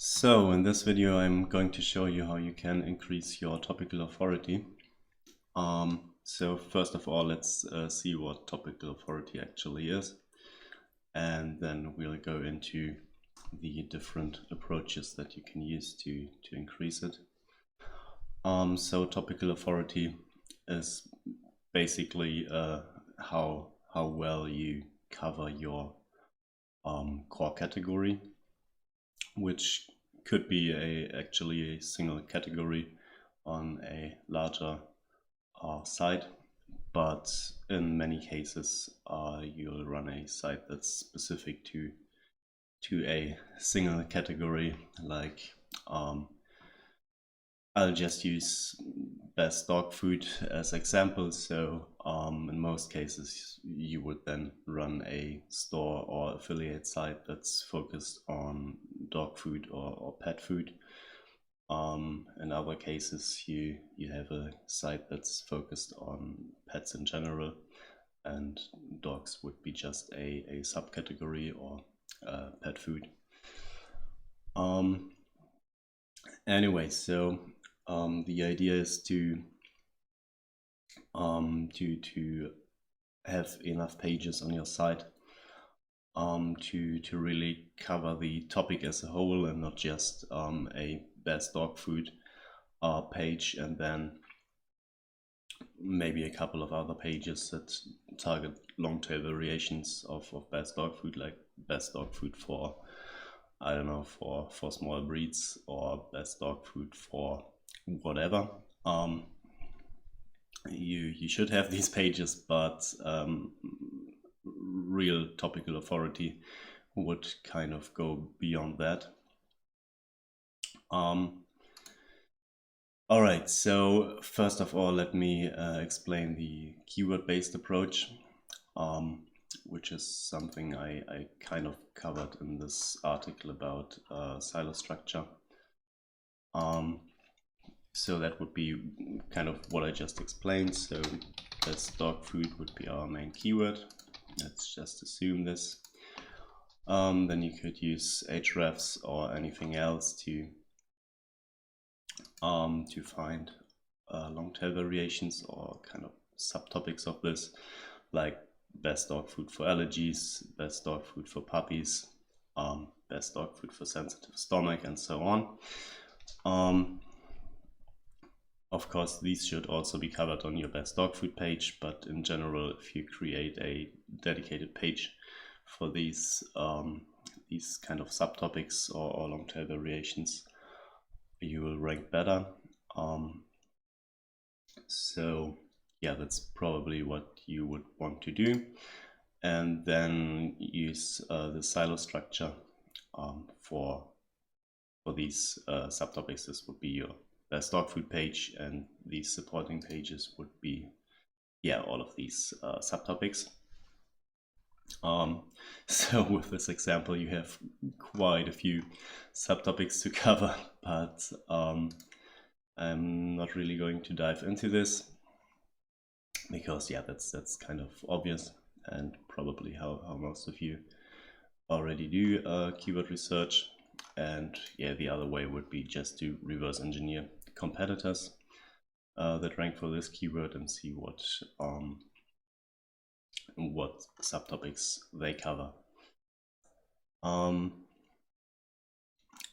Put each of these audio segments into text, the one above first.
So in this video I'm going to show you how you can increase your topical authority. So first of all, let's see what topical authority actually is, and then we'll go into the different approaches that you can use to increase it. So topical authority is basically how well you cover your core category, which could be actually a single category on a larger site, but in many cases you'll run a site that's specific to a single category. Like I'll just use best dog food as example. So in most cases you would then run a store or affiliate site that's focused on dog food or pet food. In other cases you have a site that's focused on pets in general, and dogs would be just a subcategory or pet food. Anyway, so the idea is to have enough pages on your site to really cover the topic as a whole, and not just a best dog food page and then maybe a couple of other pages that target long tail variations of best dog food, like best dog food for, I don't know, for small breeds, or best dog food for whatever. You should have these pages, but real topical authority would kind of go beyond that. Alright, so first of all, let me explain the keyword-based approach, which is something I kind of covered in this article about silo structure. So that would be kind of what I just explained. So best dog food would be our main keyword. Let's just assume this. Then you could use hrefs or anything else to find long tail variations or kind of subtopics of this, like best dog food for allergies, best dog food for puppies, best dog food for sensitive stomach, and so on. Of course, these should also be covered on your best dog food page, but in general, if you create a dedicated page for these kind of subtopics or long tail variations, you will rank better. So yeah, that's probably what you would want to do, and then use the silo structure for these subtopics. This would be your best dog food page, and these supporting pages would be, yeah, all of these subtopics. So with this example, you have quite a few subtopics to cover, but I'm not really going to dive into this because, yeah, that's kind of obvious, and probably how most of you already do keyword research. And yeah, the other way would be just to reverse engineer competitors that rank for this keyword and see what subtopics they cover.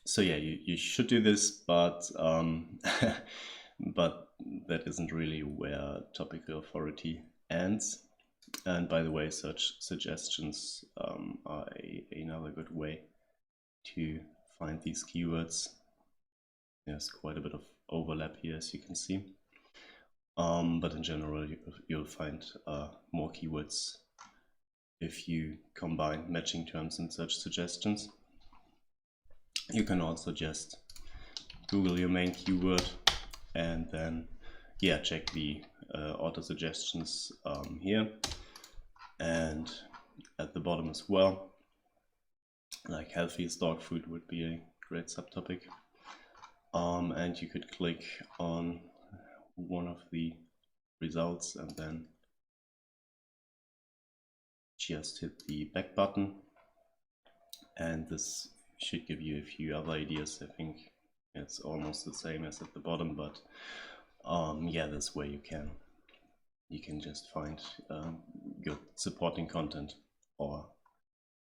So yeah, you should do this, but but that isn't really where topical authority ends. And by the way, search suggestions are another good way to find these keywords. There's quite a bit of overlap here, as you can see, but in general you'll find more keywords if you combine matching terms and search suggestions. You can also just Google your main keyword and then, yeah, check the auto suggestions here and at the bottom as well. Like healthiest dog food would be a great subtopic. And you could click on one of the results and then just hit the back button, and this should give you a few other ideas. I think it's almost the same as at the bottom, but yeah, this way you can just find good supporting content or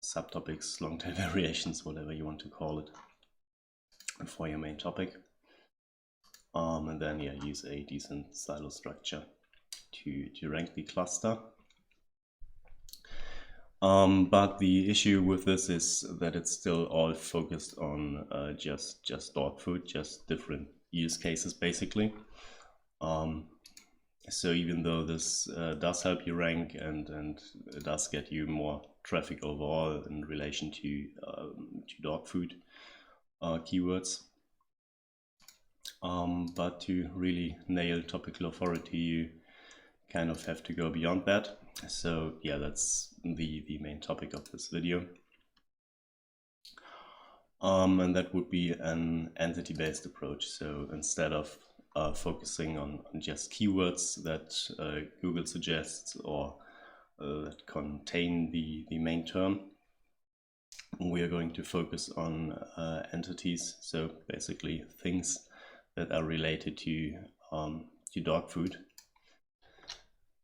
subtopics, long tail variations, whatever you want to call it, for your main topic. And then yeah, use a decent silo structure to rank the cluster. But the issue with this is that it's still all focused on just dog food, just different use cases basically. So even though this does help you rank and it does get you more traffic overall in relation to dog food keywords, but to really nail topical authority, you kind of have to go beyond that. So yeah, that's the main topic of this video. And that would be an entity-based approach. So instead of focusing on just keywords that Google suggests or that contain the main term, we are going to focus on entities. So basically things that are related to dog food.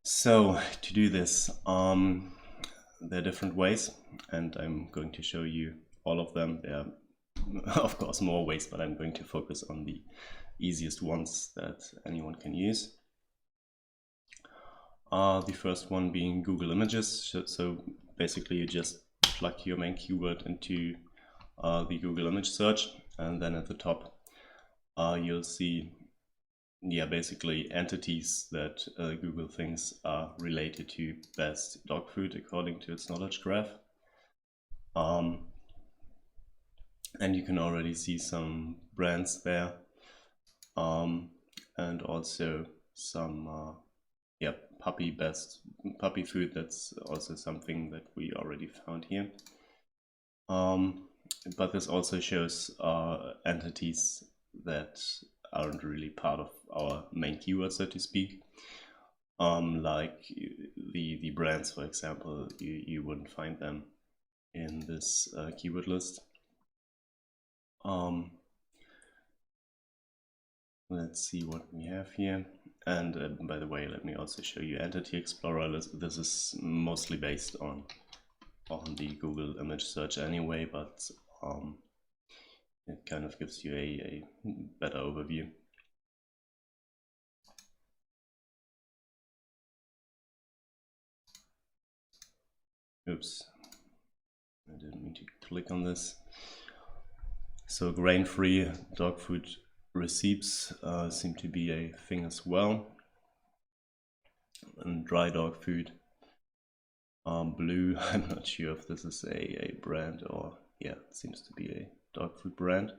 So to do this, there are different ways, and I'm going to show you all of them. There are of course more ways, but I'm going to focus on the easiest ones that anyone can use. The first one being Google Images. So basically you just plug your main keyword into the Google image search, and then at the top you'll see basically entities that Google thinks are related to best dog food according to its knowledge graph. And you can already see some brands there, and also some puppy food. That's also something that we already found here. But this also shows entities that aren't really part of our main keyword, so to speak. Like the brands, for example, you wouldn't find them in this keyword list. Let's see what we have here. And by the way, let me also show you Entity Explorer. This is mostly based on the Google image search anyway, but it kind of gives you a better overview. Oops, I didn't mean to click on this. So grain-free dog food receipts seem to be a thing as well. And dry dog food. Blue, I'm not sure if this is a brand or, yeah, it seems to be a dog food brand.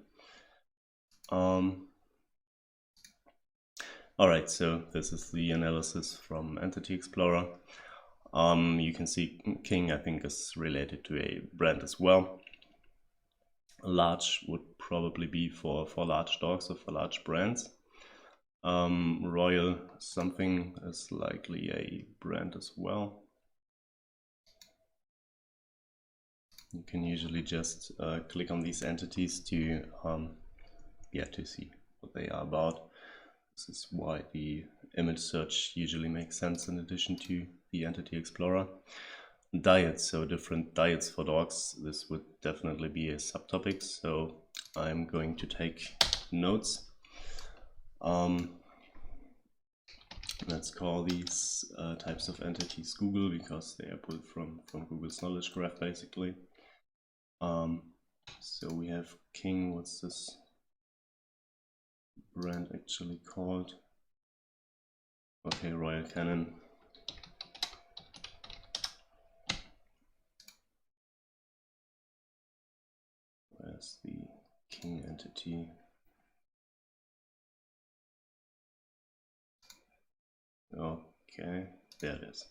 Alright, so this is the analysis from Entity Explorer. You can see King, I think, is related to a brand as well. Large would probably be for large dogs or for large brands. Royal something is likely a brand as well. You can usually just click on these entities to see what they are about. This is why the image search usually makes sense in addition to the Entity Explorer. Diets, so different diets for dogs. This would definitely be a subtopic, so I'm going to take notes. Let's call these types of entities Google, because they are pulled from Google's knowledge graph basically. So we have King. What's this brand actually called? Okay, Royal Canin. Where's the King entity? Okay, there it is.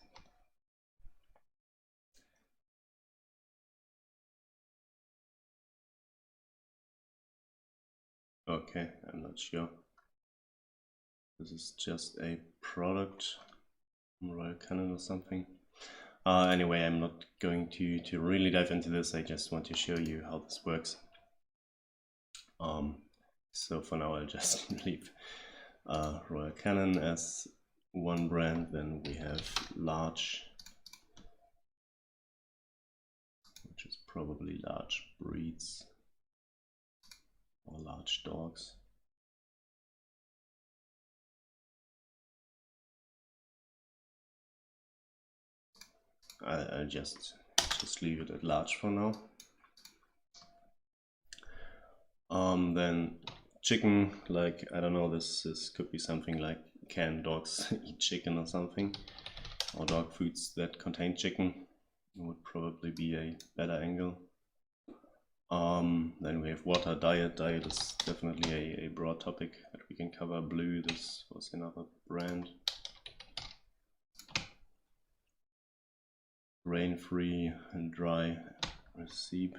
Okay, I'm not sure. This is just a product from Royal Canin or something. Anyway, I'm not going to really dive into this. I just want to show you how this works. So for now I'll just leave Royal Canin as one brand. Then we have large, which is probably large breeds or large dogs. I'll just leave it at large for now. Then chicken, like, I don't know, this could be something like can dogs eat chicken or something, or dog foods that contain chicken would probably be a better angle. Then we have water. Diet is definitely a broad topic that we can cover. Blue, this was another brand. Grain-free and dry recipe.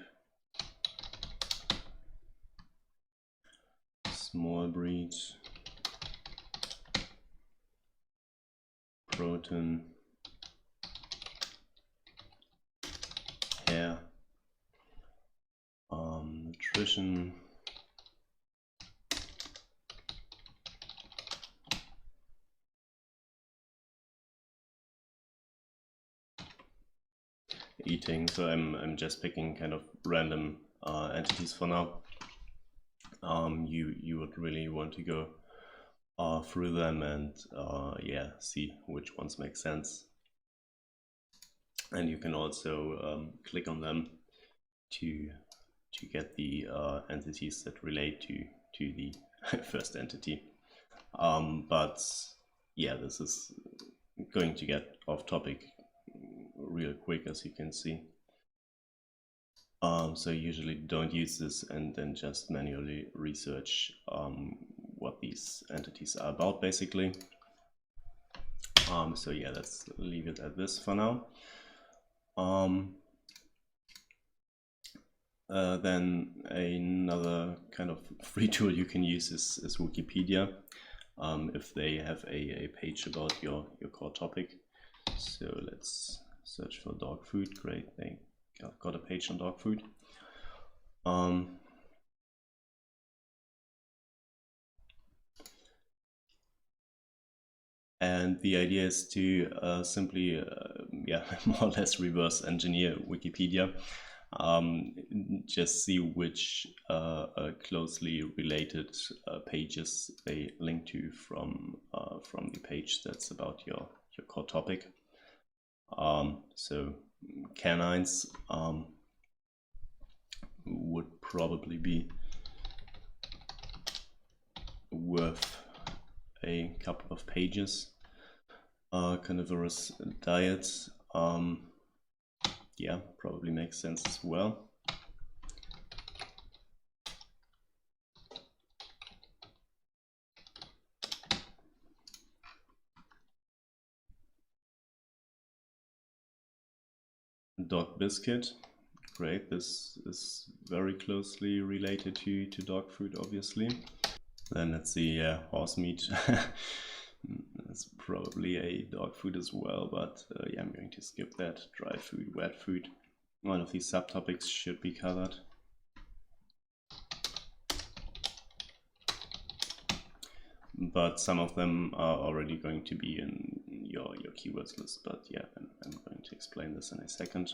Small breed. Protein. Hair. Nutrition. Eating. So I'm just picking kind of random entities for now. You would really want to go through them and yeah, see which ones make sense. And you can also click on them to get the entities that relate to the first entity. But yeah, this is going to get off topic real quick, as you can see. So usually don't use this and then just manually research what these entities are about, basically. So yeah, let's leave it at this for now. Then another kind of free tool you can use is Wikipedia, if they have a page about your core topic. So let's search for dog food. Great, they got a page on dog food. And the idea is to simply, yeah, more or less reverse engineer Wikipedia. Just see which closely related pages they link to from the page that's about your core topic. So canines would probably be worth a couple of pages. Carnivorous diets, yeah, probably makes sense as well. Dog biscuit, great, this is very closely related to dog food, obviously. Then let's see, horse meat. That's probably a dog food as well, but yeah, I'm going to skip that. Dry food, wet food. One of these subtopics should be covered. But some of them are already going to be in your keywords list, but yeah, I'm going to explain this in a second.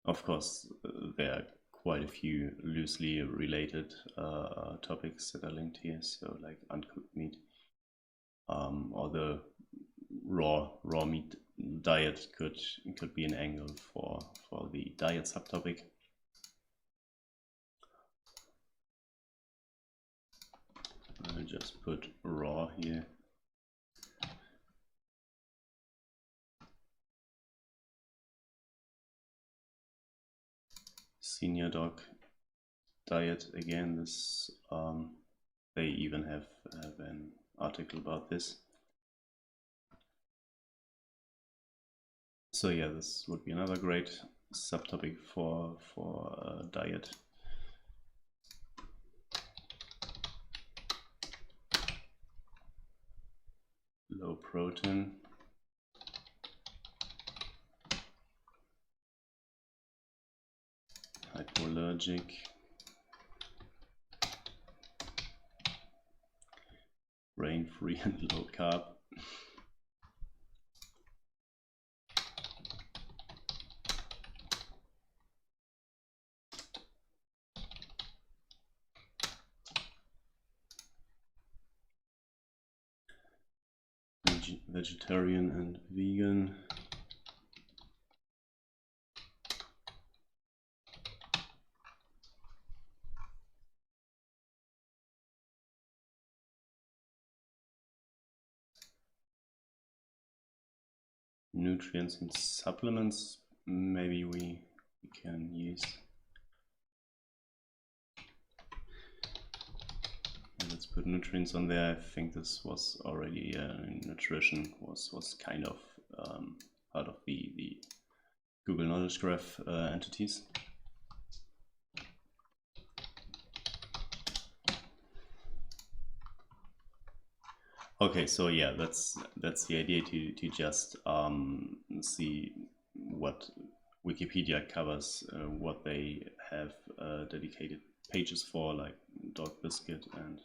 Of course, there are quite a few loosely related topics that are linked here, so like uncooked meat, or the raw meat diet could be an angle for the diet subtopic. I'll just put raw here. Senior dog diet, again, this they even have an article about this. So yeah, this would be another great subtopic for diet. low protein, hypoallergic, grain-free and low carb. Vegetarian and vegan. Nutrients and supplements, maybe we can use. Let's put nutrients on there. I think this was already nutrition was kind of part of the Google Knowledge Graph entities. Okay, so yeah, that's the idea, to just see what Wikipedia covers, what they have dedicated pages for, like dog biscuit and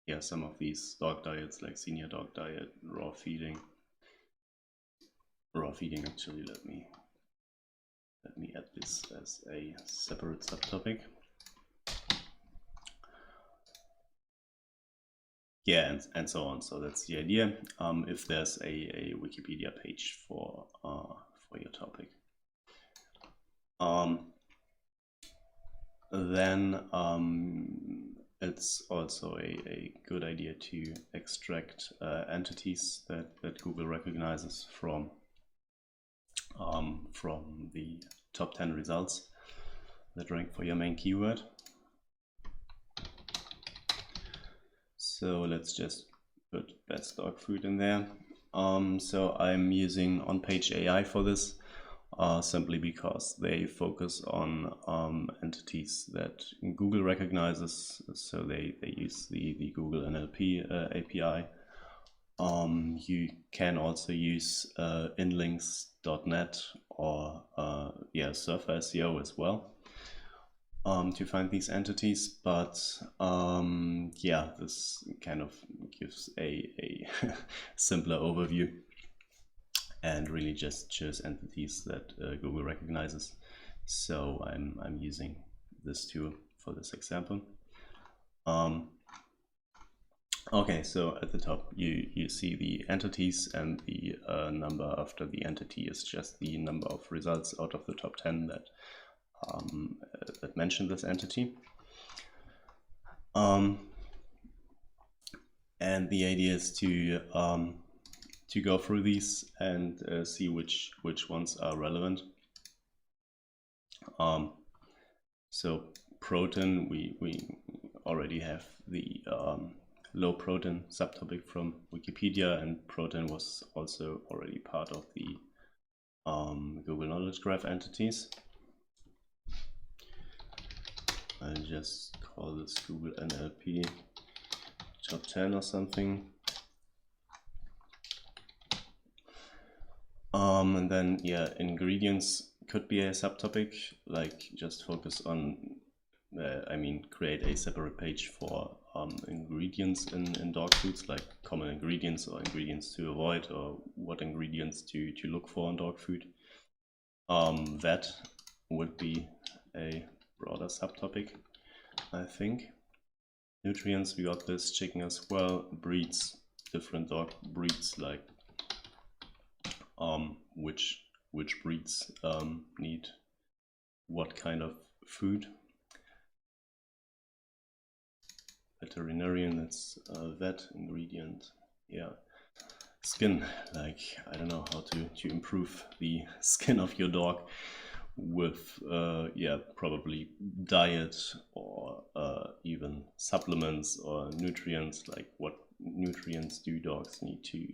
yeah, some of these dog diets like senior dog diet, raw feeding. Actually, let me add this as a separate subtopic. Yeah, and so on. So that's the idea. If there's a Wikipedia page for your topic, then it's also a good idea to extract entities that Google recognizes from the top 10 results that rank for your main keyword. So let's just put best dog food in there. So I'm using On-Page AI for this, simply because they focus on entities that Google recognizes. So they use the Google NLP API. You can also use inlinks.net or Surfer SEO as well to find these entities, but yeah, this kind of gives a simpler overview and really just shows entities that Google recognizes. So I'm using this tool for this example. Okay, so at the top you see the entities, and the number after the entity is just the number of results out of the top 10 that mention this entity. And the idea is to go through these and see which ones are relevant. So protein, we already have the low protein subtopic from Wikipedia, and protein was also already part of the Google Knowledge Graph entities. I'll just call this Google NLP top 10 or something. And then yeah, ingredients could be a subtopic, like just focus on, create a separate page for ingredients in dog foods, like common ingredients or ingredients to avoid, or what ingredients to look for in dog food. That would be a broader subtopic, I think. Nutrients, we got this. Chicken as well. Breeds, different dog breeds, like which breeds need what kind of food. Veterinarian, that's vet. Ingredient, yeah. Skin, like I don't know how to improve the skin of your dog with yeah, probably diet or even supplements or nutrients, like what nutrients do dogs need to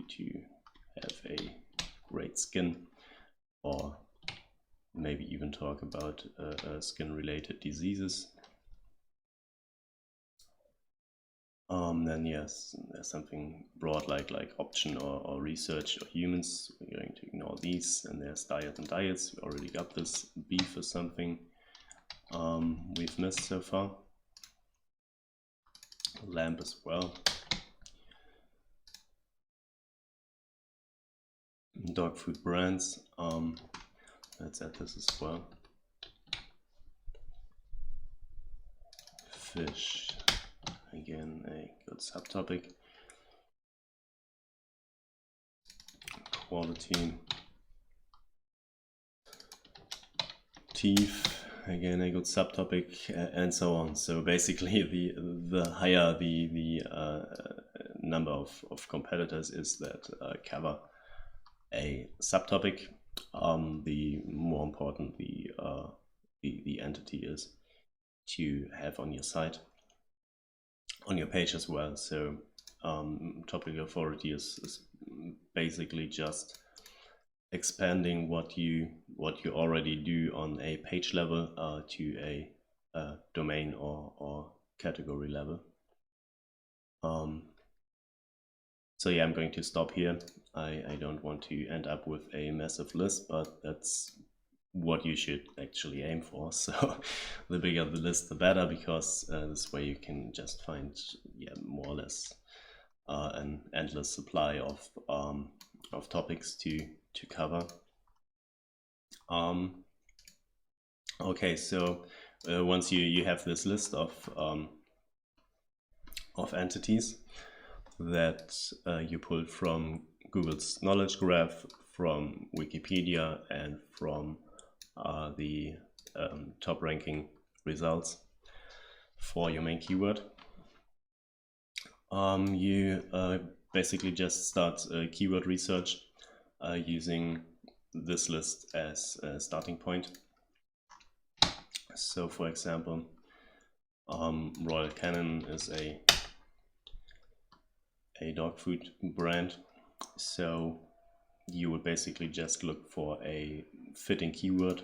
have a great skin, or maybe even talk about skin related diseases. Then yes, there's something broad like option or research or humans. We're going to ignore these. And there's diet and diets. We already got this. Beef is something we've missed so far. Lamb as well. Dog food brands. Let's add this as well. Fish. Again, a good subtopic. Quality. Teeth. Again, a good subtopic, and so on. So basically, the higher the number of competitors is that cover a subtopic, the more important the entity is to have on your site, on your page as well. So Topical Authority is basically just expanding what you already do on a page level to a domain or category level. So yeah, I'm going to stop here. I don't want to end up with a massive list, but that's what you should actually aim for. So the bigger the list, the better, because this way you can just find more or less an endless supply of topics to cover. Okay, so once you have this list of entities that you pulled from Google's knowledge graph, from Wikipedia, and from the top ranking results for your main keyword, you basically just start keyword research using this list as a starting point. So for example, Royal Canin is a dog food brand, so you would basically just look for a fitting keyword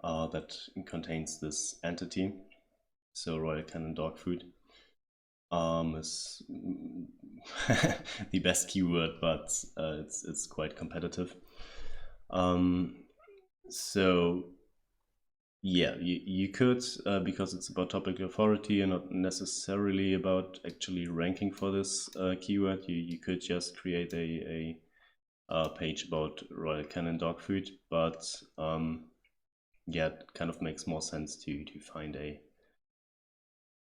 that contains this entity. So Royal Canin dog food is the best keyword, but it's quite competitive. So yeah, you could, because it's about topical authority and not necessarily about actually ranking for this keyword, you could just create a page about Royal Canin dog food, but yeah, it kind of makes more sense to find a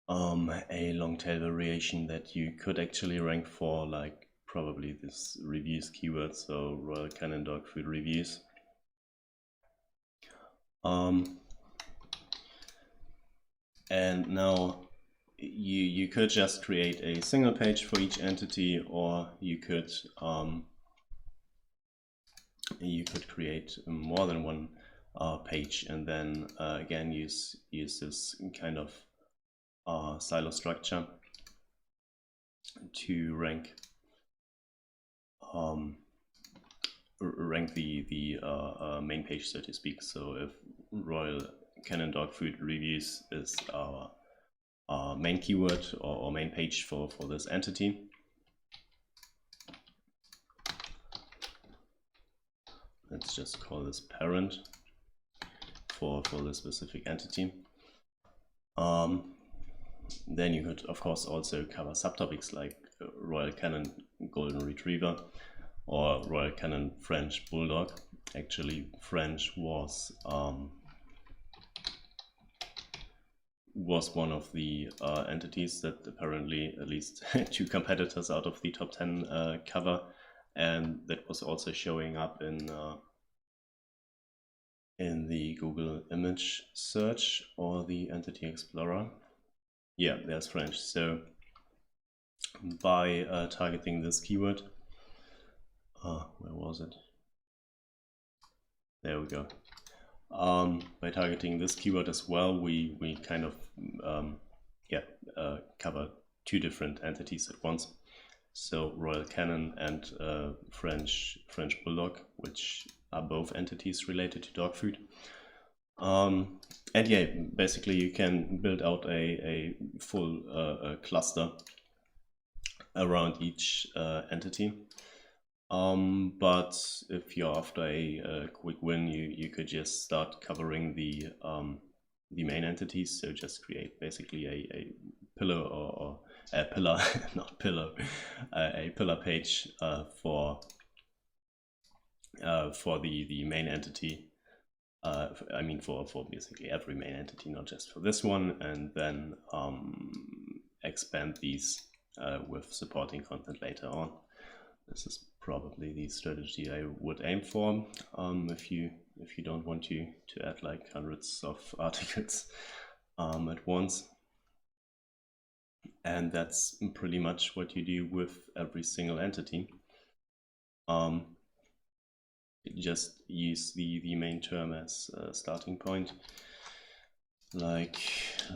long tail variation that you could actually rank for, like probably this reviews keyword, so Royal Canin dog food reviews. And now you could just create a single page for each entity, or you could create more than one page, and then again use this kind of silo structure to rank the main page, so to speak. So if Royal Canin dog food reviews is our main keyword or main page for this entity, let's just call this parent for this specific entity. Then you could of course also cover subtopics like Royal Canin Golden Retriever or Royal Canin French Bulldog. Actually, French was one of the entities that apparently at least 2 competitors out of the top 10 cover, and that was also showing up in the Google image search or the Entity Explorer. Yeah, there's French. So by targeting this keyword, where was it? There we go. By targeting this keyword as well, we kind of cover 2 different entities at once. So Royal Canin and French Bulldog, which are both entities related to dog food. And yeah, basically you can build out a full cluster around each entity. But if you're after a quick win, you could just start covering the main entities. So just create basically a pillar or a pillar, not pillow, a pillar page for the main entity. I mean for basically every main entity, not just for this one, and then expand these with supporting content later on. This is probably the strategy I would aim for if you don't want to add like hundreds of articles at once. And that's pretty much what you do with every single entity. Just use the main term as a starting point, like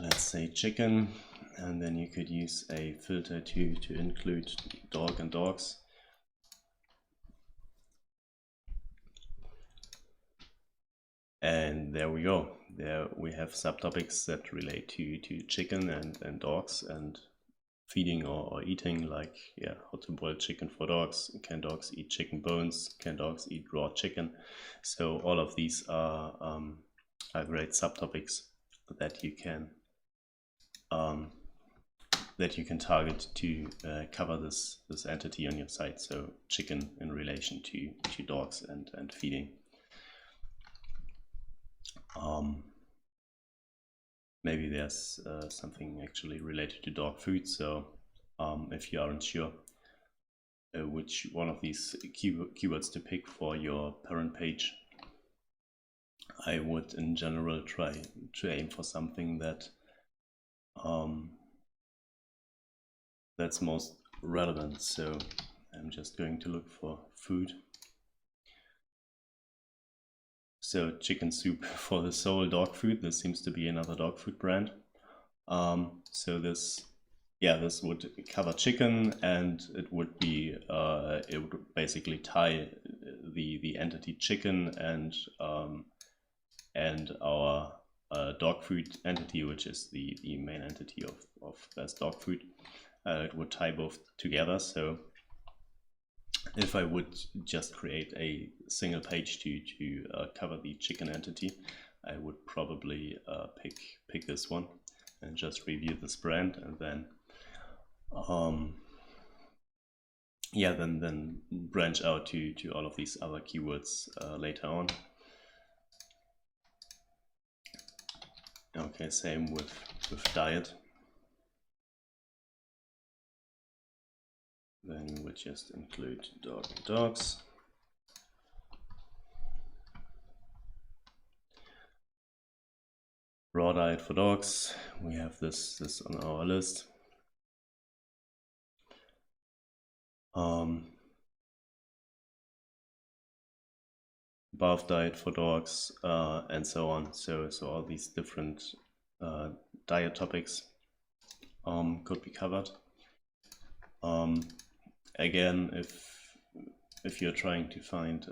let's say chicken, and then you could use a filter to include dog and dogs. And there we go. There we have subtopics that relate to chicken and dogs and feeding or eating, like how to boil chicken for dogs. Can dogs eat chicken bones? Can dogs eat raw chicken? So all of these are great subtopics that you can target to cover this entity on your site. So chicken in relation to dogs and feeding. Maybe there's something actually related to dog food. So if you aren't sure which one of these keywords to pick for your parent page, I would in general try to aim for something that that's most relevant. So I'm just going to look for food. So chicken soup for the soul, dog food. This seems to be another dog food brand. So this would cover chicken, and it would be it would basically tie the entity chicken and our dog food entity, which is the main entity of best dog food. It would tie both together. So if I would just create a single page to cover the chicken entity, I would probably pick this one and just review this brand, and then then branch out to all of these other keywords later on. Okay, same with diet. Then we would just include dog and dogs. Raw diet for dogs. We have this on our list. Barf diet for dogs, and so on. So all these different diet topics could be covered. Again, if you're trying to find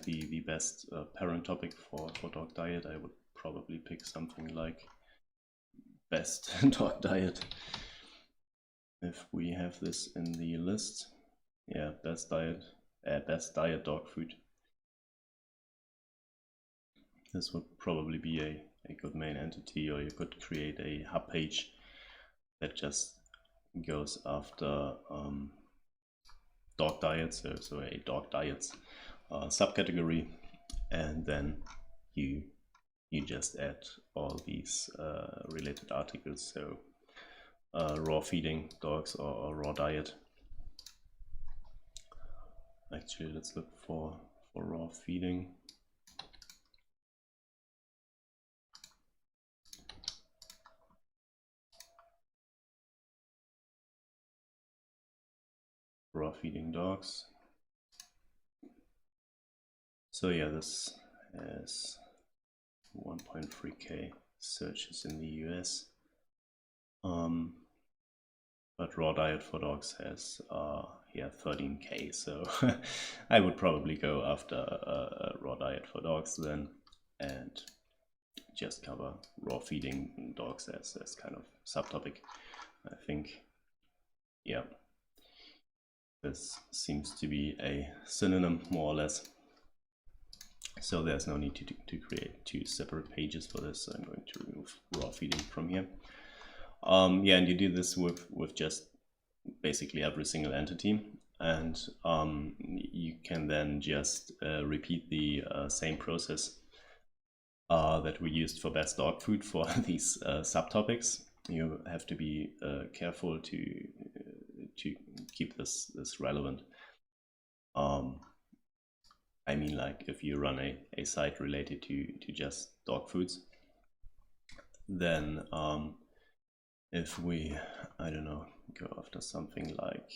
the best parent topic for dog diet, I would probably pick something like best dog diet. If we have this in the list, best diet dog food. This would probably be a good main entity, or you could create a hub page that just goes after dog diets, so a dog diets subcategory, and then you just add all these related articles. So raw feeding dogs or raw diet. Actually, let's look for raw feeding. Raw feeding dogs. So this has 1.3k searches in the US. But raw diet for dogs has 13k, so I would probably go after raw diet for dogs then, and just cover raw feeding dogs as kind of subtopic. I think yeah, this seems to be a synonym more or less. So there's no need to create two separate pages for this. I'm going to remove raw feeding from here. Yeah, and you do this with just basically every single entity, and you can then just repeat the same process that we used for best dog food for these subtopics. You have to be careful to keep this relevant. I mean, like if you run a site related to just dog foods, then if we, I don't know, go after something like,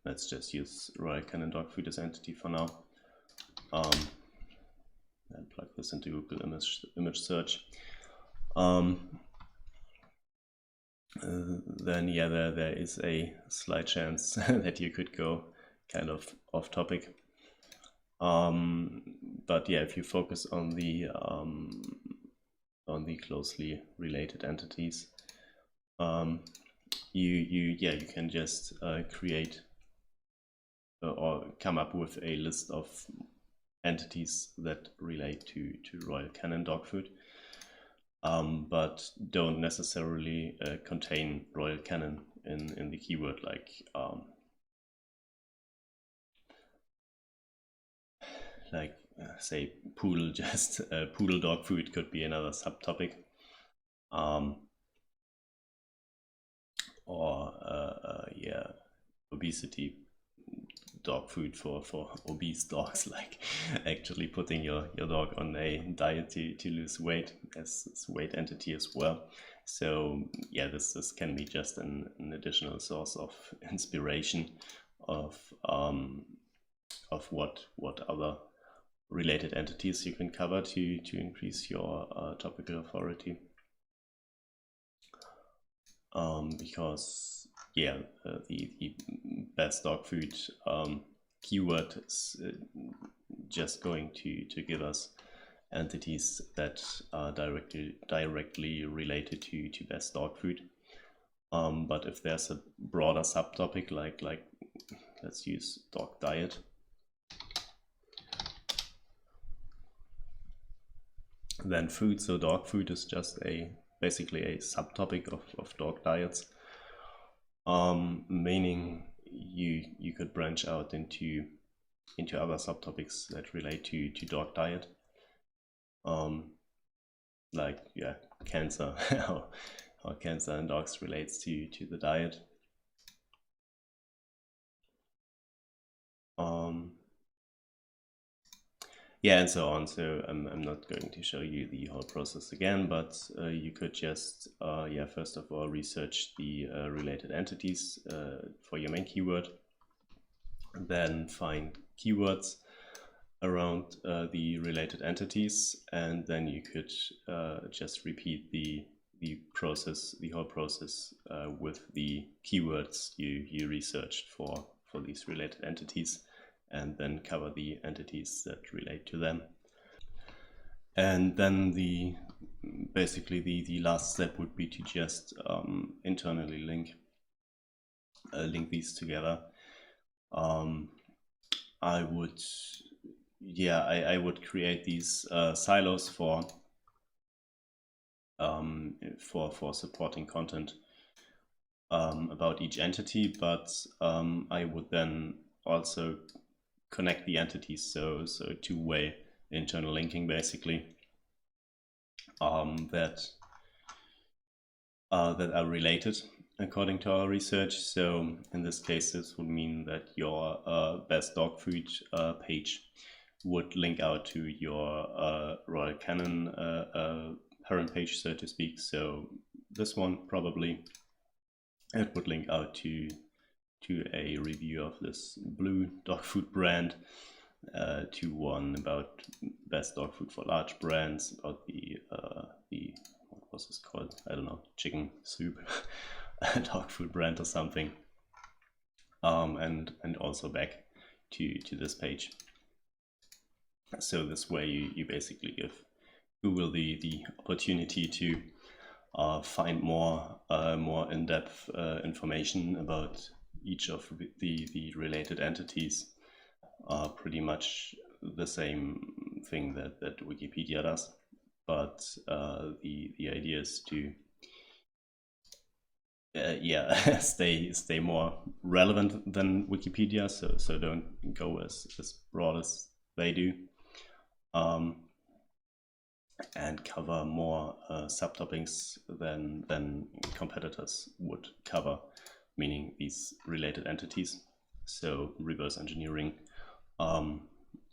let's just use Royal Canin dog food as entity for now, and plug this into Google image search. Then yeah, there is a slight chance that you could go kind of off topic. But yeah, if you focus on the closely related entities, you can just create or come up with a list of entities that relate to Royal Canin dog food, but don't necessarily contain Royal Canin in the keyword, like say poodle, just poodle dog food could be another subtopic, or yeah, obesity dog food for obese dogs, like actually putting your dog on a diet to lose weight as weight entity as well. So yeah, this can be just an additional source of inspiration of what other related entities you can cover to increase your topical authority. Because yeah, the best dog food keyword is just going to give us entities that are directly related to best dog food. But if there's a broader subtopic, like let's use dog diet, then food, so dog food is just basically a subtopic of dog diets, meaning you could branch out into other subtopics that relate to dog diet, like yeah, cancer, how cancer in dogs relates to the diet. Yeah, and so on. So I'm not going to show you the whole process again, but you could just, yeah, first of all, research the related entities for your main keyword, then find keywords around the related entities, and then you could just repeat the whole process with the keywords you researched for these related entities, and then cover the entities that relate to them. And then basically the last step would be to just internally link these together. I would create these silos for supporting content about each entity, but I would then also connect the entities, so two-way internal linking basically, that are related according to our research. So in this case, this would mean that your best dog food page would link out to your Royal Canin parent page, so to speak. So this one probably, it would link out to a review of this blue dog food brand, to one about best dog food for large brands, about the what was this called? I don't know, chicken soup dog food brand or something, and also back to this page. So this way you basically give Google the opportunity to find more in-depth information about each of the related entities. Pretty much the same thing that Wikipedia does, but the idea is to stay more relevant than Wikipedia, so don't go as broad as they do, and cover more subtopics than competitors would cover, meaning these related entities. So reverse engineering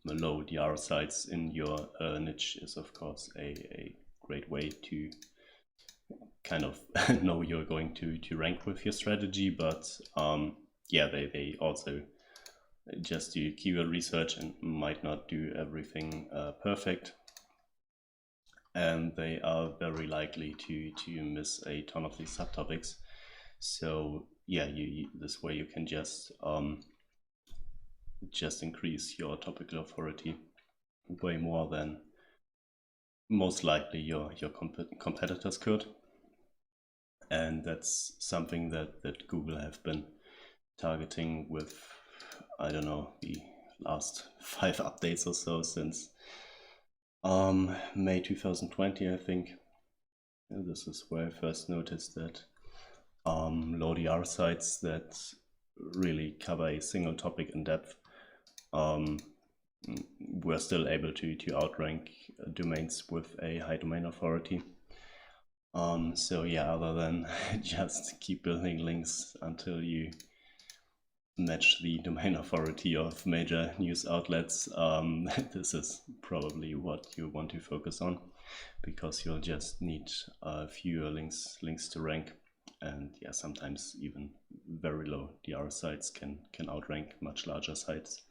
low DR sites in your niche is of course a great way to kind of know you're going to rank with your strategy, but yeah, they also just do keyword research and might not do everything perfect, and they are very likely to miss a ton of these subtopics. So yeah, this way you can just increase your topical authority way more than most likely your competitors could. And that's something that Google have been targeting with, I don't know, the last 5 updates or so since May 2020, I think. And this is where I first noticed that low DR sites that really cover a single topic in depth were still able to outrank domains with a high domain authority. So yeah, other than just keep building links until you match the domain authority of major news outlets, this is probably what you want to focus on, because you'll just need fewer links to rank. And yeah, sometimes even very low DR sites can outrank much larger sites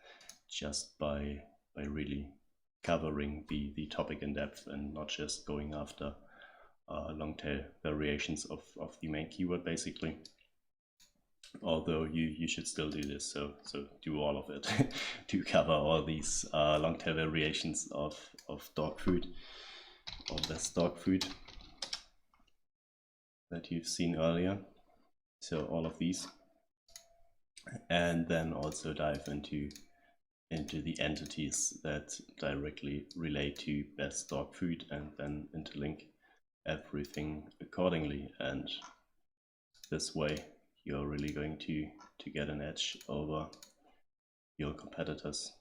just by really covering the topic in depth and not just going after long tail variations of the main keyword, basically. Although you should still do this, so do all of it to cover all these long tail variations of dog food, or best dog food that you've seen earlier. So all of these, and then also dive into the entities that directly relate to best dog food, and then interlink everything accordingly. And this way you're really going to get an edge over your competitors.